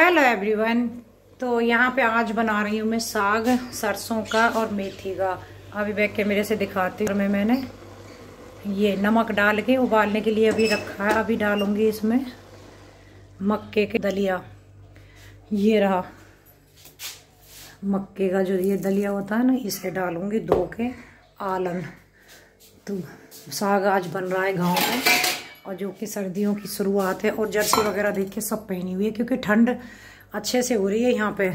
Hello everyone. तो यहाँ पे आज बना रही हूँ मैं साग सरसों का और मेथी का। अभी बैठ के मेरे से दिखाती हूँ। मैंने ये नमक डाल के उबालने के लिए अभी रखा है। अभी डालूंगी इसमें मक्के के दलिया। ये रहा मक्के का जो ये दलिया होता है ना, इसे डालूंगी धो के आलन। तो साग आज बन रहा है गाँव में, और जो कि सर्दियों की शुरुआत है। और जर्सी वगैरह देख के सब पहनी हुई है, क्योंकि ठंड अच्छे से हो रही है यहाँ पे।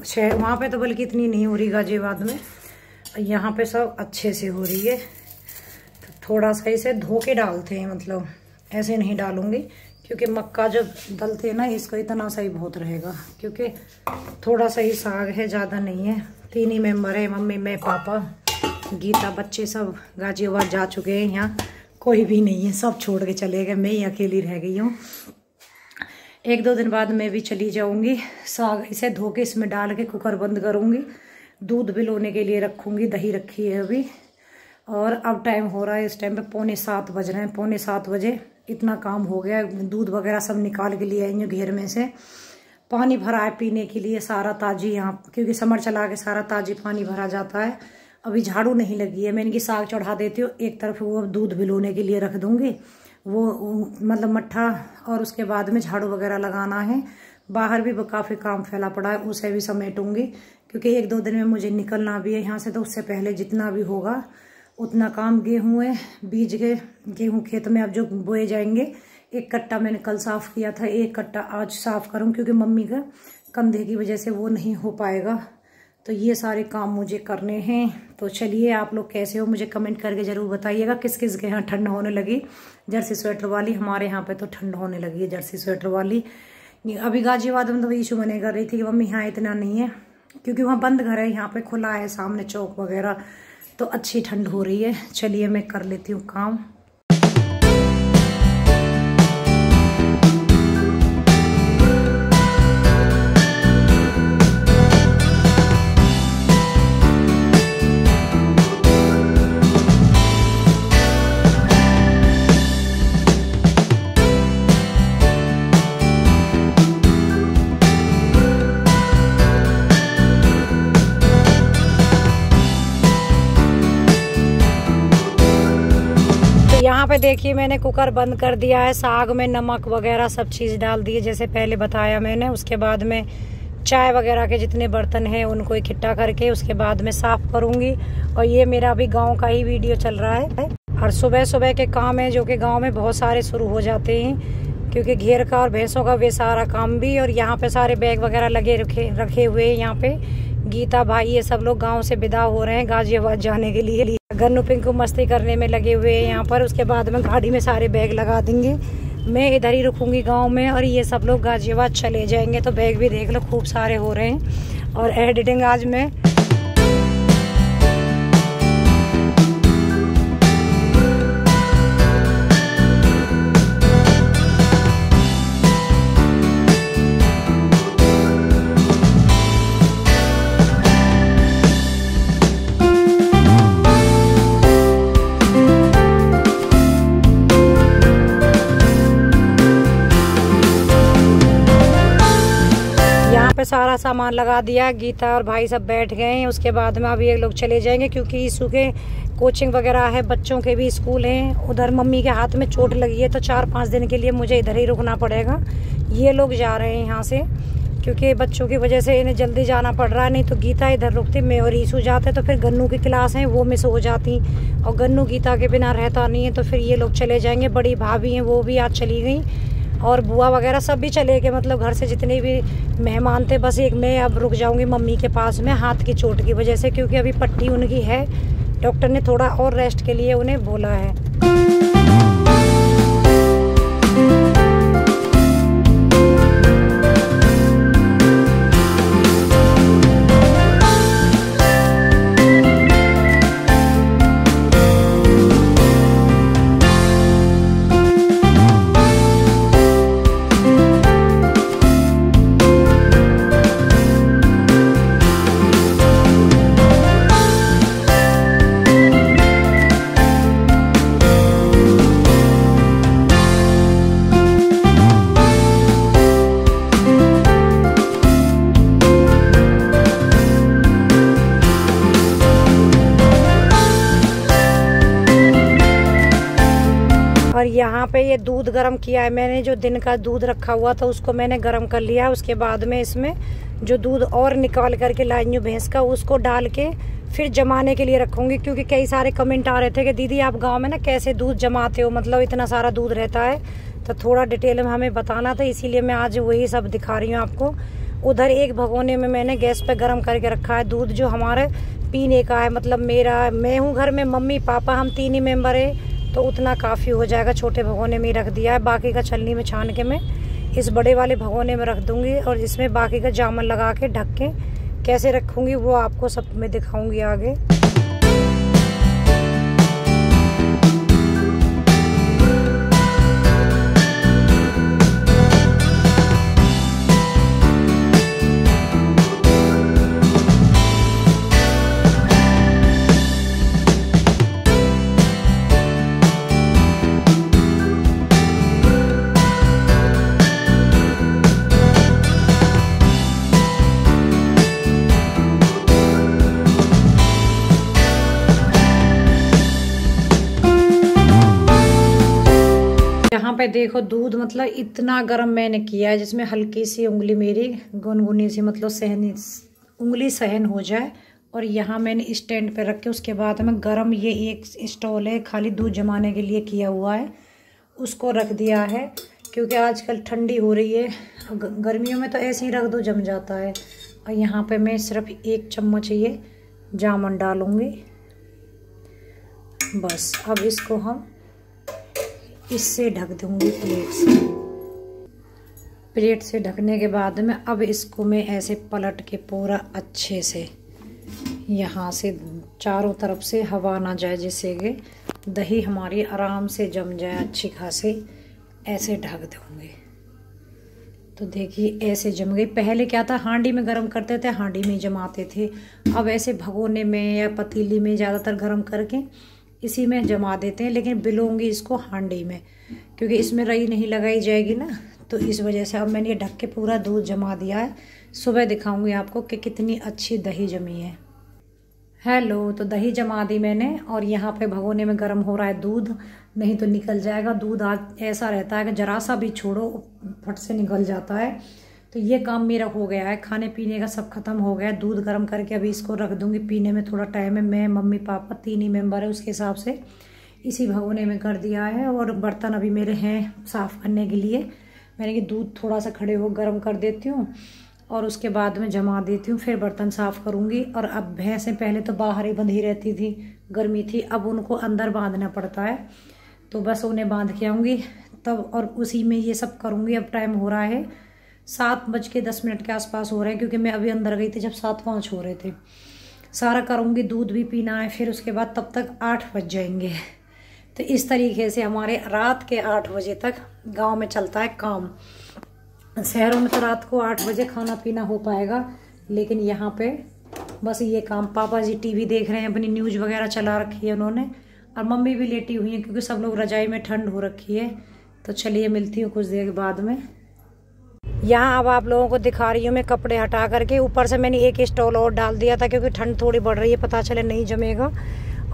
शहर वहाँ पे तो बल्कि इतनी नहीं हो रही, गाजियाबाद में। यहाँ पे सब अच्छे से हो रही है। तो थोड़ा सा इसे धो के डालते हैं, मतलब ऐसे नहीं डालूंगी, क्योंकि मक्का जब डलते हैं ना, इसका इतना सही बहुत रहेगा। क्योंकि थोड़ा सा ही साग है, ज़्यादा नहीं है। 3 ही मेम्बर है, मम्मी, मैं, पापा, गीता। बच्चे सब गाजियाबाद जा चुके हैं, यहाँ कोई भी नहीं है, सब छोड़ के चले गए। मैं ही अकेली रह गई हूँ। 1-2 दिन बाद मैं भी चली जाऊँगी। साग इसे धो के इसमें डाल के कुकर बंद करूँगी। दूध भिगोने के लिए रखूँगी, दही रखी है अभी। और अब टाइम हो रहा है, इस टाइम पे 6:45 बज रहे हैं। 6:45 बजे इतना काम हो गया। दूध वगैरह सब निकाल के लिए आई हूँ घेर में से। पानी भरा है पीने के लिए सारा ताजी, यहाँ क्योंकि समर चला के सारा ताजी पानी भरा जाता है। अभी झाड़ू नहीं लगी है, मैंने कि साग चढ़ा देती हूँ एक तरफ, वो दूध भिगोने के लिए रख दूंगी, वो मतलब मट्ठा। और उसके बाद में झाड़ू वगैरह लगाना है। बाहर भी काफ़ी काम फैला पड़ा है, उसे भी समेटूंगी, क्योंकि 1-2 दिन में मुझे निकलना भी है यहाँ से। तो उससे पहले जितना भी होगा उतना काम। गेहूँ है, बीज के गेहूँ खेत में अब जो बोए जाएंगे। 1 कट्टा मैंने कल साफ़ किया था, 1 कट्टा आज साफ़ करूँ, क्योंकि मम्मी का कंधे की वजह से वो नहीं हो पाएगा। तो ये सारे काम मुझे करने हैं। तो चलिए, आप लोग कैसे हो मुझे कमेंट करके ज़रूर बताइएगा। किस किस के यहाँ ठंड होने लगी जर्सी स्वेटर वाली। हमारे यहाँ पे तो ठंड होने लगी है जर्सी स्वेटर वाली। अभी गाजियाबाद में तो इशू बने कर रही थी कि मम्मी यहाँ इतना नहीं है, क्योंकि वहाँ बंद घर है, यहाँ पे खुला है सामने चौक वगैरह, तो अच्छी ठंड हो रही है। चलिए मैं कर लेती हूँ काम। यहाँ पे देखिए, मैंने कुकर बंद कर दिया है। साग में नमक वगैरह सब चीज़ डाल दी है, जैसे पहले बताया मैंने। उसके बाद में चाय वगैरह के जितने बर्तन हैं उनको इकट्ठा करके उसके बाद में साफ़ करूँगी। और ये मेरा अभी गांव का ही वीडियो चल रहा है। और सुबह सुबह के काम है, जो कि गांव में बहुत सारे शुरू हो जाते हैं, क्योंकि घेर का और भैंसों का वे सारा काम भी। और यहाँ पे सारे बैग वगैरह लगे रखे हुए हैं। यहाँ पे गीता भाई ये सब लोग गाँव से विदा हो रहे हैं गाजियाबाद जाने के लिए। गन्नू पिंकू मस्ती करने में लगे हुए हैं यहाँ पर। उसके बाद में गाड़ी में सारे बैग लगा देंगे। मैं इधर ही रुकूंगी गांव में, और ये सब लोग गाजियाबाद चले जाएंगे। तो बैग भी देख लो, खूब सारे हो रहे हैं। और एडिटिंग आज मैं पे सारा सामान लगा दिया। गीता और भाई सब बैठ गए हैं। उसके बाद में अभी ये लोग चले जाएंगे, क्योंकि ईशू के कोचिंग वगैरह है, बच्चों के भी स्कूल हैं। उधर मम्मी के हाथ में चोट लगी है, तो 4-5 दिन के लिए मुझे इधर ही रुकना पड़ेगा। ये लोग जा रहे हैं यहाँ से, क्योंकि बच्चों की वजह से इन्हें जल्दी जाना पड़ रहा है। नहीं तो गीता इधर रुकती, मैं और ईशू जाते, तो फिर गन्नू की क्लास है वो मिस हो जाती, और गन्नू गीता के बिना रहता नहीं है। तो फिर ये लोग चले जाएंगे। बड़ी भाभी हैं, वो भी आज चली गई, और बुआ वगैरह सब भी चले गए। मतलब घर से जितने भी मेहमान थे, बस एक मैं अब रुक जाऊंगी मम्मी के पास में, हाथ की चोट की वजह से, क्योंकि अभी पट्टी उनकी है। डॉक्टर ने थोड़ा और रेस्ट के लिए उन्हें बोला है। यहाँ पे ये दूध गर्म किया है मैंने। जो दिन का दूध रखा हुआ था उसको मैंने गर्म कर लिया। उसके बाद में इसमें जो दूध और निकाल करके लाई हूँ भैंस का, उसको डाल के फिर जमाने के लिए रखूँगी। क्योंकि कई सारे कमेंट आ रहे थे कि दीदी आप गांव में ना कैसे दूध जमाते हो, मतलब इतना सारा दूध रहता है। तो थोड़ा डिटेल में हमें बताना था, इसीलिए मैं आज वही सब दिखा रही हूँ आपको। उधर एक भगोने में मैंने गैस पे गर्म करके रखा है दूध, जो हमारे पीने का है। मतलब मैं हूँ घर में, मम्मी पापा हम 3 ही मेंबर है, तो उतना काफ़ी हो जाएगा। छोटे भगोने में ही रख दिया है, बाकी का छलनी में छान के मैं इस बड़े वाले भगोने में रख दूँगी। और इसमें बाकी का जामन लगा के ढक के कैसे रखूँगी वो आपको सब मैं दिखाऊँगी आगे। यहाँ पे देखो दूध मतलब इतना गर्म मैंने किया है, जिसमें हल्की सी उंगली मेरी गुनगुनी सी मतलब उंगली सहन हो जाए। और यहाँ मैंने स्टैंड पे रख के उसके बाद में गरम ये एक स्टॉल है खाली दूध जमाने के लिए किया हुआ है, उसको रख दिया है। क्योंकि आजकल ठंडी हो रही है, गर्मियों में तो ऐसे ही रख दो जम जाता है। और यहाँ पे मैं सिर्फ 1 चम्मच ये जामुन डालूँगी बस। अब इसको हम इससे ढक दूँगी प्लेट से ढकने के बाद में अब इसको मैं ऐसे पलट के पूरा अच्छे से यहाँ से चारों तरफ से हवा ना जाए, जिससे कि दही हमारी आराम से जम जाए अच्छी खासी। ऐसे ढक दूँगी तो देखिए ऐसे जम गई। पहले क्या था, हांडी में गर्म करते थे, हांडी में जमाते थे। अब ऐसे भगोने में या पतीली में ज़्यादातर गर्म करके इसी में जमा देते हैं। लेकिन बिलोंगी इसको हांडी में, क्योंकि इसमें रई नहीं लगाई जाएगी ना, तो इस वजह से अब मैंने ये ढक के पूरा दूध जमा दिया है। सुबह दिखाऊंगी आपको कि कितनी अच्छी दही जमी है। हेलो, तो दही जमा दी मैंने और यहाँ पे भगोने में गर्म हो रहा है दूध, नहीं तो निकल जाएगा। दूध आज ऐसा रहता है कि जरा सा भी छोड़ो फट से निकल जाता है। तो ये काम मेरा हो गया है, खाने पीने का सब खत्म हो गया है। दूध गर्म करके अभी इसको रख दूंगी, पीने में थोड़ा टाइम है। मैं मम्मी पापा 3 ही मेंबर है, उसके हिसाब से इसी भगोने में कर दिया है। और बर्तन अभी मेरे हैं साफ़ करने के लिए। मैंने कि दूध थोड़ा सा खड़े हो गर्म कर देती हूँ और उसके बाद में जमा देती हूँ, फिर बर्तन साफ़ करूँगी। और अब भैंसें पहले तो बाहर ही बंधी रहती थी, गर्मी थी, अब उनको अंदर बांधना पड़ता है। तो बस उन्हें बांध के आऊँगी तब, और उसी में ये सब करूँगी। अब टाइम हो रहा है 7:10 के आसपास हो रहे हैं, क्योंकि मैं अभी अंदर गई थी जब 7:05 हो रहे थे। सारा करूँगी, दूध भी पीना है, फिर उसके बाद तब तक 8 बज जाएंगे। तो इस तरीके से हमारे रात के 8 बजे तक गांव में चलता है काम। शहरों में तो रात को 8 बजे खाना पीना हो पाएगा, लेकिन यहाँ पे बस ये काम। पापा जी टीवी देख रहे हैं, अपनी न्यूज़ वगैरह चला रखी है उन्होंने, और मम्मी भी लेटी हुई है क्योंकि सब लोग रजाई में, ठंड हो रखी है। तो चलिए मिलती हूँ कुछ देर के बाद में। यहाँ अब आप लोगों को दिखा रही हूँ मैं कपड़े हटा करके। ऊपर से मैंने एक स्टॉल और डाल दिया था क्योंकि ठंड थोड़ी बढ़ रही है, पता चले नहीं जमेगा।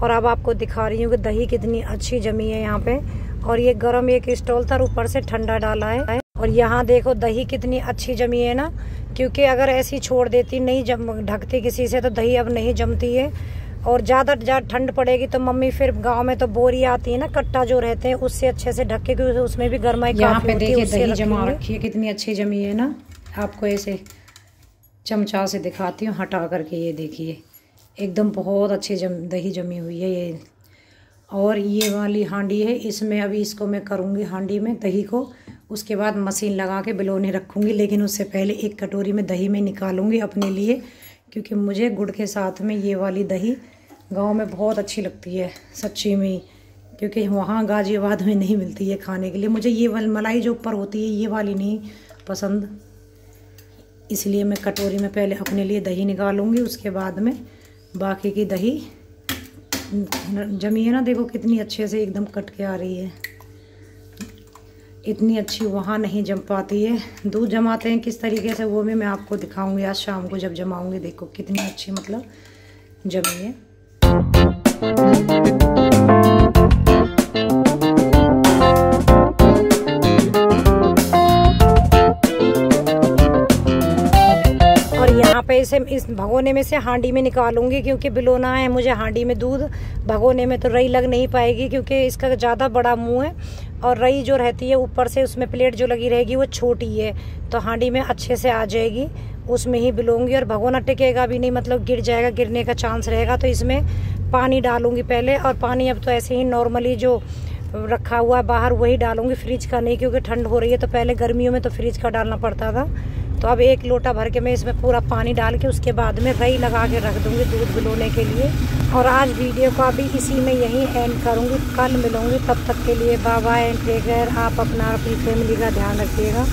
और अब आपको दिखा रही हूँ कि दही कितनी अच्छी जमी है यहाँ पे। और ये गरम एक स्टॉल था, ऊपर से ठंडा डाला है। और यहाँ देखो दही कितनी अच्छी जमी है ना, क्योंकि अगर ऐसी छोड़ देती, नहीं ढकती किसी से, तो दही अब नहीं जमती है। और ज़्यादा ठंड पड़ेगी तो मम्मी फिर गांव में तो बोरी आती है ना, कट्टा जो रहते हैं, उससे अच्छे से ढक के, क्योंकि उसमें भी गर्माई काफी होती है। देखिए दही जमा रखी है, कितनी अच्छी जमी है ना। आपको ऐसे चमचा से दिखाती हूँ हटा करके, ये देखिए एकदम बहुत अच्छी दही जमी हुई है ये। और ये वाली हांडी है, इसमें अभी इसको मैं करूँगी हांडी में दही को, उसके बाद मशीन लगा के बिलोने रखूँगी। लेकिन उससे पहले एक कटोरी में दही में निकालूँगी अपने लिए, क्योंकि मुझे गुड़ के साथ में ये वाली दही गांव में बहुत अच्छी लगती है सच्ची में, क्योंकि वहाँ गाजियाबाद में नहीं मिलती है खाने के लिए। मुझे ये वाली मलाई जो ऊपर होती है ये वाली नहीं पसंद, इसलिए मैं कटोरी में पहले अपने लिए दही निकालूंगी, उसके बाद में बाकी की दही जमी है ना। देखो कितनी अच्छे से एकदम कट के आ रही है, इतनी अच्छी वहाँ नहीं जम पाती है। दूध जमाते हैं किस तरीके से वो भी मैं आपको दिखाऊंगी आज शाम को जब जमाऊंगी। देखो कितनी अच्छी मतलब जमी है। पे इस भगोने में से हांडी में निकालूंगी, क्योंकि बिलोना है मुझे हांडी में दूध। भगोने में तो रई लग नहीं पाएगी क्योंकि इसका ज़्यादा बड़ा मुंह है, और रई जो रहती है ऊपर से उसमें प्लेट जो लगी रहेगी वो छोटी है, तो हांडी में अच्छे से आ जाएगी, उसमें ही बिलोंगी। और भगोना टिकेगा भी नहीं, मतलब गिर जाएगा, गिरने का चांस रहेगा। तो इसमें पानी डालूंगी पहले, और पानी अब तो ऐसे ही नॉर्मली जो रखा हुआ है बाहर वही डालूंगी, फ्रिज का नहीं, क्योंकि ठंड हो रही है। तो पहले गर्मियों में तो फ्रिज का डालना पड़ता था। तो अब 1 लोटा भर के मैं इसमें पूरा पानी डाल के उसके बाद में रई लगा के रख दूंगी दूध बिलोने के लिए। और आज वीडियो को अभी इसी में यहीं एंड करूंगी, कल मिलूंगी, तब तक के लिए bye bye and take care. आप अपना अपनी फैमिली का ध्यान रखिएगा।